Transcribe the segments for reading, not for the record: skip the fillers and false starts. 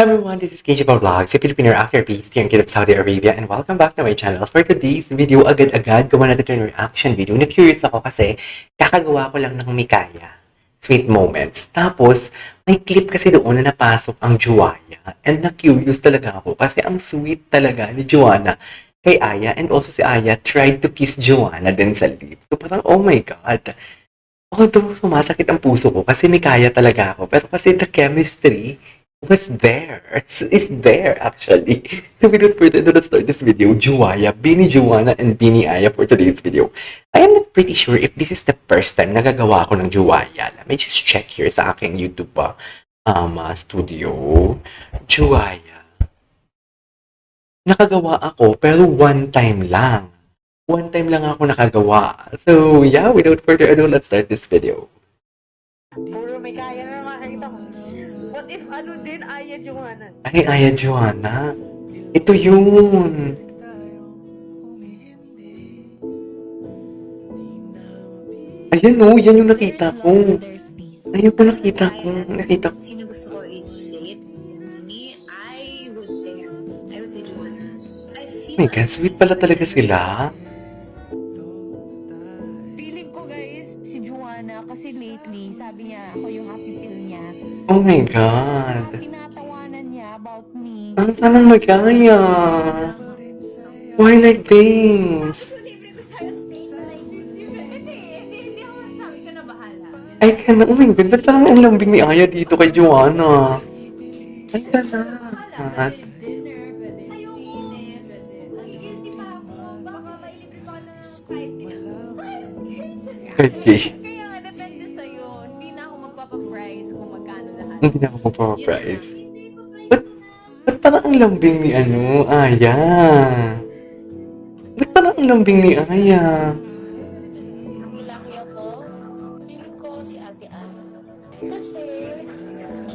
Hi everyone, this is KJ Vlogs, a Filipino actor based here in Kingdom, Saudi Arabia, and welcome back to my channel. For today's video, agad-agad gawa natin yung reaction video. Na-curious ako kasi kakagawa ko lang ng Mikaya. Sweet Moments. Tapos, may clip kasi doon na napasok ang Juwaya. And na-curious talaga ako kasi ang sweet talaga ni Juwana kay Aya. And also si Aya tried to kiss Juwana din sa lips. So parang, oh my God. Although sumasakit ang puso ko kasi Mikaya talaga ako. Pero kasi the chemistry was there. Is there actually. So without further ado, let's start this video. Juwaya, Bini Juwana, and Bini Aya for today's video. I am not pretty sure if this is the first time nagagawa ko ng Juwaya. Let me just check here sa aking YouTube studio. Juwaya. Nakagawa ako pero one time lang. One time lang ako nakagawa. So yeah, without further ado, let's start this video. Puro may kaya na makakita ko. What if ano din, Aya Juana? Ay, Aya Juana. Ito yun. Ayan o, yan yung nakita ko. Ayun po nakita ko. Nakita ko. Sino gusto ko i-date? Me, I would say Juana. I feel Oh my God, sweet pala talaga sila. Feeling ko guys, si Juana, kasi lately, sabi niya, ako yung happy pill niya. Oh my God. Tinatawanan niya about me. Ang sanang magaya. Why like this? libre ko sa'yo steak na like hindi ako sabi ka na bahala. Ay, kana. Oh my God, ba't parang ang lambing ni Aya dito kay Juana? Ay, kana. Dinner, pwede sine, pwede. Nagigilty pa ako. Baka mailibre pa ka na ng 5K. Okay. Kaya nga, depende sa'yo. Hindi na ako magpapaprice kung magkano lahat. Hindi na ako magpapaprice. Ba't parang ang lambing ni Aya? Ba't parang ang lambing ni Aya? Lucky ako. Feeling ko si Ate Ana. Kasi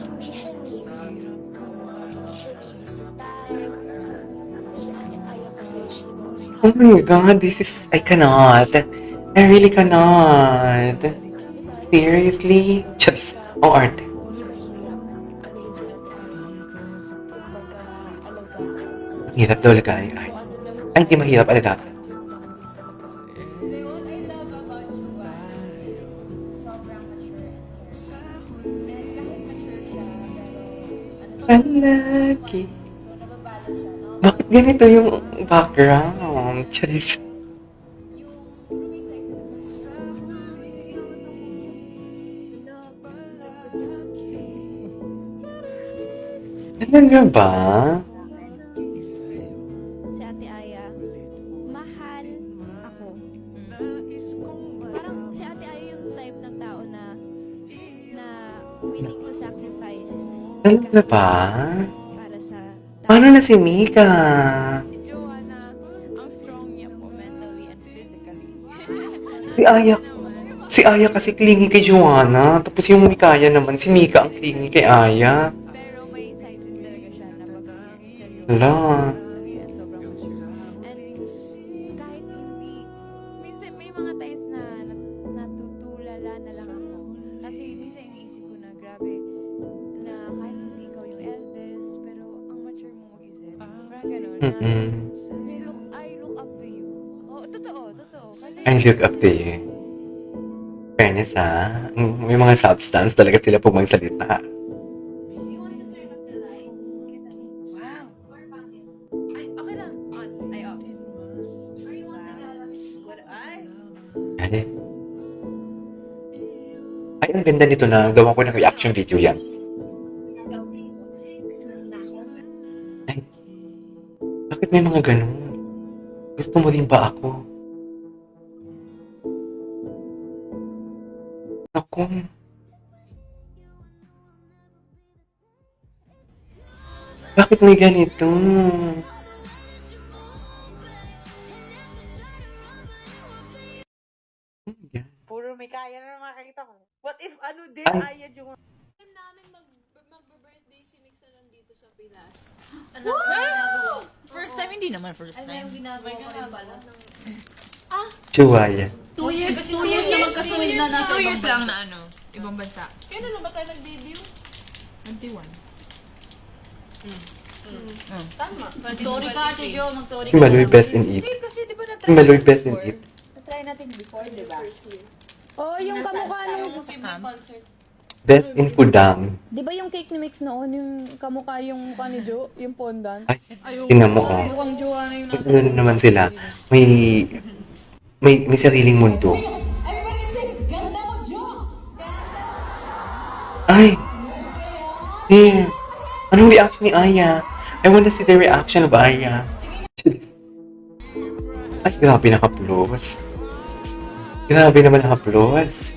hindi siya needy. Hindi siya needy sa time. Si Ate Aya kasi she knows Oh my God, this is... I cannot. I really cannot. Seriously? Just, ang arte. hindi mahirap. Ano yun si Ate Ana? Kumbaga, alaga. Ang hirap daw lagay. Ay, ay, hindi mahirap alagaan. Leon, I love about you. Sobrang mature. And kahit mature siya, pero Ang laki. so nababalance siya, no? Bakit ganito yung background? Charis. Talaga ba? Si Ate Aya, mahal ako. Parang si Ate Aya yung type ng tao na willing to sacrifice Talaga ba? para sa Paano na si Mika? Si Joanna, ang strong niya po mentally and physically. Si Aya kasi clingy kay Joanna. Tapos yung Mikaya naman, si Mika ang clingy kay Aya. Pero may side din talaga siya na pag seryoso. Hala. Yan, sobrang mature. And kahit hindi, minsan may mga times na natutulala na lang ako. Kasi minsan iniisip ko na grabe na kahit hindi ikaw yung eldest, pero ang mature mo mag-isip. Parang gano'n. Mm-mm. I look up to you. Oh, totoo. Kasi, I look up to you. Fairness ha. May mga substance talaga sila pag magsalita. wow. Ay, okay lang. On. Ay, off. Good. Ay. Ay. Ay, ang ganda nito na gawa ko ng reaction video yan. Gusto mo na ako? Ay, bakit may mga ganun? Gusto mo rin ba ako? Ako. Bakit may ganito? Puro may kaya na makakita ko. What if ano din, Ay. Aya Juana? Time namin magbe-birthday si Mix na nandito sa Pilas. Ano ba ginagawa? First time, hindi naman first Ano time. yung ginagawa ko rin pala? Juwaya. 2 years na magkasunod na nasa 2 years ibang lang bansa. na ibang bansa. Kailan na ba tayo nag-debut? 21. Tama. Sorry ka, Ate Jo. Mag-sorry Si Maloy best in it. Kasi di ba Si Maloy best in it. na-try natin before, di ba? Oh, yung kamukha nung... concert. Best in Pudang. Di ba yung cake ni Mix noon, yung kamukha yung mukha ni Jo, yung fondant? Ay, tingnan mo, oh. Mukhang Joanna yung nasa... Ano naman sila? May sariling mundo. Ay! Yeah. Anong reaction ni Aya? I wanna see the reaction of Aya. Jeez. Ay, grabe naka-plus. Grabe naman naka-plus.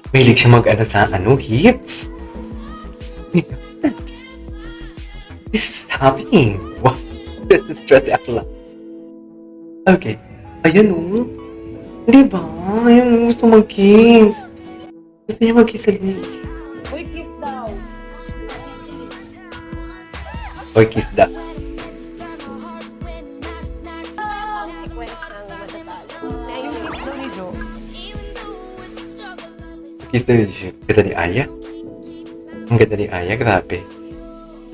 Mahilig siya mag-ano sa hips. This is happening. Wow. This is stress akla. Okay. Ayan o. Di ba? Ayan o. Gusto mag-kiss. Gusto niya mag-kiss sa lips. Uy, kiss daw. Or kiss da. Consequence ng matatalo. Na Yung yung kiss daw ni Jo. Kiss na niya. Ganda ni Aya. Ang ganda ni Aya. Grabe.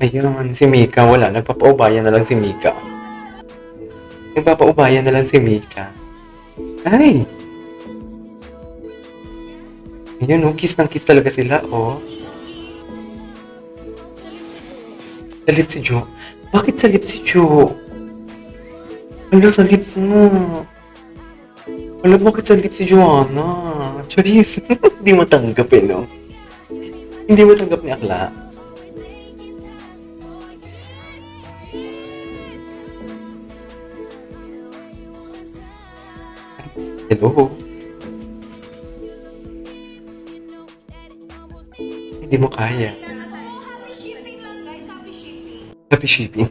Ayun. Si Mika. Wala. Nagpapaubayan na lang si Mika. Nagpapaubayan na lang si Mika. Ay! Ayun, oh, kiss ng kiss talaga sila, oh. Sa lips si Jo. Bakit sa lips si Jo? Ano sa lips mo? Wala, bakit sa lips si Joanna? Charis, hindi matanggap eh, no? Hindi matanggap ni Akla. Hello? Hindi mo kaya. Happy shipping.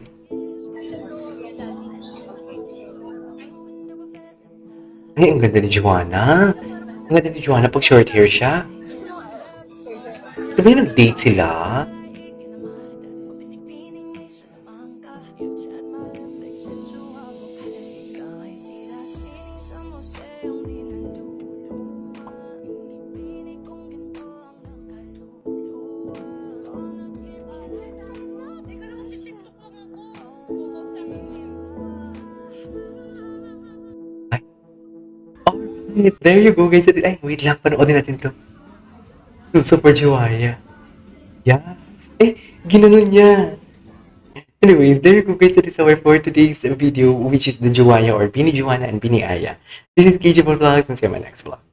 Ay, ang ganda ni Joanna. Ang ganda ni Joanna pag short hair siya. Diba yung nag-date sila? There you go, guys. Ay, wait lang. Panoodin natin to. Super Jiwaya. Yes. Eh, ginanon niya. Anyways, there you go, guys. That is our for today's video, which is the Jiwaya or Bini Joanna and Bini Aya. This is KJ Vlogs and see you in my next vlog.